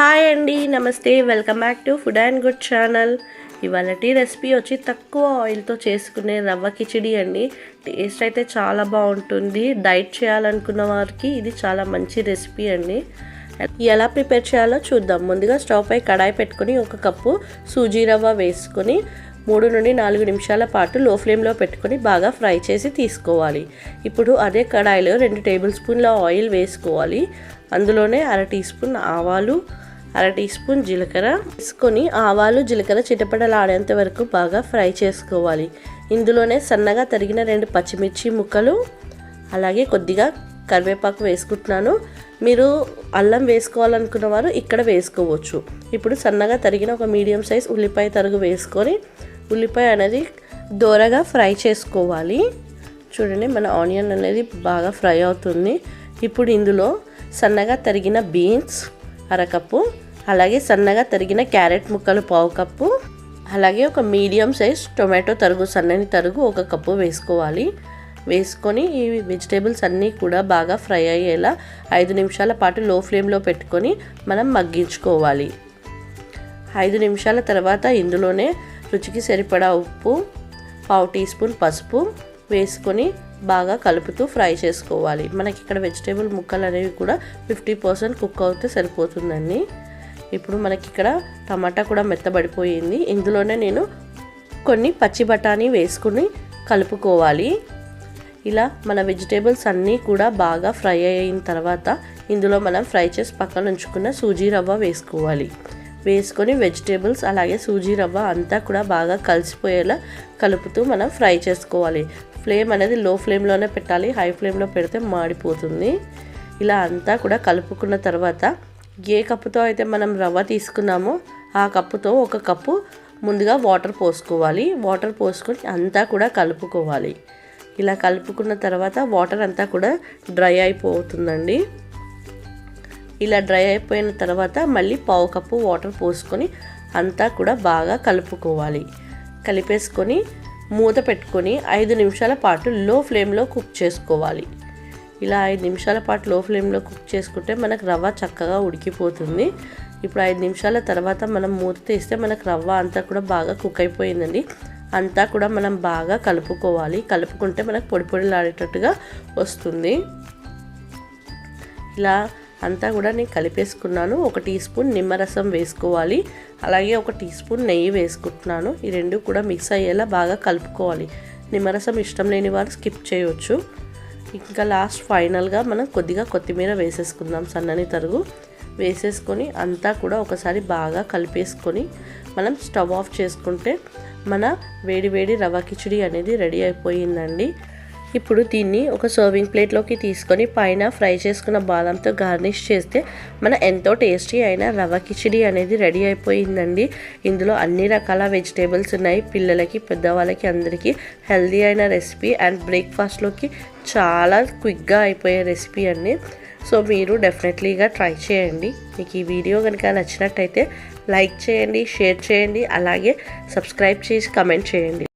Hi అండి, నమస్తే. Welcome back to food and good channel. ఇవాళటి రెసిపీ వచ్చి తక్కువ ఆయిల్తో చేసుకునే రవ్వ కిచిడి అండి. టేస్ట్ అయితే చాలా బాగుంటుంది. డైట్ చేయాలనుకున్న వారికి ఇది చాలా మంచి రెసిపీ అండి. ఎలా ప్రిపేర్ చేయాలో చూద్దాం. ముందుగా స్టవ్ పై కడాయి పెట్టుకొని 1 కప్పు సూజీ రవ్వ వేసుకొని 3 నుండి 4 నిమిషాల పాటు లో ఫ్లేమ్లో పెట్టుకొని బాగా ఫ్రై చేసి తీసుకోవాలి. ఇప్పుడు అదే కడాయిలో 2 టేబుల్ స్పూన్ల ఆయిల్ వేసుకోవాలి. అందులోనే 1/2 టీ స్పూన్ ఆవాలు, 1/2 టీ స్పూన్ జీలకర్ర వేసుకొని ఆవాలు జీలకర్ర చిటపటలాడేంత వరకు బాగా ఫ్రై చేసుకోవాలి. ఇందులోనే సన్నగా తరిగిన 2 పచ్చిమిర్చి ముక్కలు, అలాగే కొద్దిగా కరివేపాకు వేసుకుంటున్నాను. మీరు అల్లం వేసుకోవాలనుకున్న వారు ఇక్కడ వేసుకోవచ్చు. ఇప్పుడు సన్నగా తరిగిన ఒక మీడియం సైజ్ ఉల్లిపాయ తరుగు వేసుకొని ఉల్లిపాయ అనేది దోరగా ఫ్రై చేసుకోవాలి. చూడండి, మన ఆనియన్ అనేది బాగా ఫ్రై అవుతుంది. ఇప్పుడు ఇందులో సన్నగా తరిగిన బీన్స్ 1/2 కప్పు, అలాగే సన్నగా తరిగిన క్యారెట్ ముక్కలు 1/2 కప్పు, అలాగే ఒక మీడియం సైజ్ టొమాటో తరుగు సన్నని తరుగు 1 కప్పు వేసుకోవాలి. వేసుకొని ఈ వెజిటేబుల్స్ అన్నీ కూడా బాగా ఫ్రై అయ్యేలా 5 నిమిషాల పాటు లో ఫ్లేమ్లో పెట్టుకొని మనం మగ్గించుకోవాలి. 5 నిమిషాల తర్వాత ఇందులోనే రుచికి సరిపడా ఉప్పు, 1/2 టీ స్పూన్ పసుపు వేసుకొని బాగా కలుపుతూ ఫ్రై చేసుకోవాలి. మనకి ఇక్కడ వెజిటేబుల్ ముక్కలు అనేవి కూడా 50% కుక్ అవుతే సరిపోతుందండి. ఇప్పుడు మనకి ఇక్కడ టమాటా కూడా మెత్తబడిపోయింది. ఇందులోనే నేను కొన్ని పచ్చి బఠానీ వేసుకుని కలుపుకోవాలి. ఇలా మన వెజిటేబుల్స్ అన్నీ కూడా బాగా ఫ్రై అయిన తర్వాత ఇందులో మనం ఫ్రై చేసి పక్కన ఉంచుకున్న సూజీ రవ్వ వేసుకోవాలి. వేసుకొని వెజిటేబుల్స్ అలాగే సూజీ రవ్వ అంతా కూడా బాగా కలిసిపోయేలా కలుపుతూ మనం ఫ్రై చేసుకోవాలి. ఫ్లేమ్ అనేది లో ఫ్లేమ్లోనే పెట్టాలి, హై ఫ్లేమ్లో పెడితే మాడిపోతుంది. ఇలా అంతా కూడా కలుపుకున్న తర్వాత ఏ కప్పుతో అయితే మనం రవ్వ తీసుకున్నామో ఆ కప్పుతో 1 కప్పు ముందుగా వాటర్ పోసుకోవాలి. వాటర్ పోసుకొని అంతా కూడా కలుపుకోవాలి. ఇలా కలుపుకున్న తర్వాత వాటర్ అంతా కూడా డ్రై అయిపోతుందండి. ఇలా డ్రై అయిపోయిన తర్వాత మళ్ళీ 1/2 కప్పు వాటర్ పోసుకొని అంతా కూడా బాగా కలుపుకోవాలి. కలిపేసుకొని మూత పెట్టుకొని 5 నిమిషాల పాటు లో ఫ్లేమ్లో కుక్ చేసుకోవాలి. ఇలా 5 నిమిషాల పాటు లో ఫ్లేమ్లో కుక్ చేసుకుంటే మనకు రవ్వ చక్కగా ఉడికిపోతుంది. ఇప్పుడు 5 నిమిషాల తర్వాత మనం మూత తీస్తే మనకు రవ్వ అంతా కూడా బాగా కుక్ అయిపోయిందండి. అంతా కూడా మనం బాగా కలుపుకోవాలి. కలుపుకుంటే మనకు పొడి పొడిలాడేటట్టుగా వస్తుంది. ఇలా అంతా కూడా నేను కలిపేసుకున్నాను. 1 టీ స్పూన్ నిమ్మరసం వేసుకోవాలి. అలాగే 1 టీ స్పూన్ నెయ్యి వేసుకుంటున్నాను. ఈ రెండు కూడా మిక్స్ అయ్యేలా బాగా కలుపుకోవాలి. నిమ్మరసం ఇష్టం లేని వారు స్కిప్ చేయొచ్చు. ఇంకా లాస్ట్ ఫైనల్గా మనం కొద్దిగా కొత్తిమీర వేసేసుకుందాం. సన్నని తరుగు వేసేసుకొని అంతా కూడా ఒకసారి బాగా కలిపేసుకొని మనం స్టవ్ ఆఫ్ చేసుకుంటే మన వేడి వేడి రవ్వ కిచిడి అనేది రెడీ అయిపోయిందండి. ఇప్పుడు దీన్ని ఒక సర్వింగ్ ప్లేట్లోకి తీసుకొని పైన ఫ్రై చేసుకున్న బాదంతో గార్నిష్ చేస్తే మన ఎంతో టేస్టీ అయిన రవ్వ కిచిడి అనేది రెడీ అయిపోయిందండి. ఇందులో అన్ని రకాల వెజిటేబుల్స్ ఉన్నాయి. పిల్లలకి, పెద్దవాళ్ళకి అందరికీ హెల్దీ అయిన రెసిపీ అండ్ బ్రేక్ఫాస్ట్లోకి చాలా క్విక్గా అయిపోయే రెసిపీ అండి. సో మీరు డెఫినెట్లీగా ట్రై చేయండి. మీకు ఈ వీడియో కనుక నచ్చినట్టయితే లైక్ చేయండి, షేర్ చేయండి, అలాగే సబ్స్క్రైబ్ చేసి కమెంట్ చేయండి.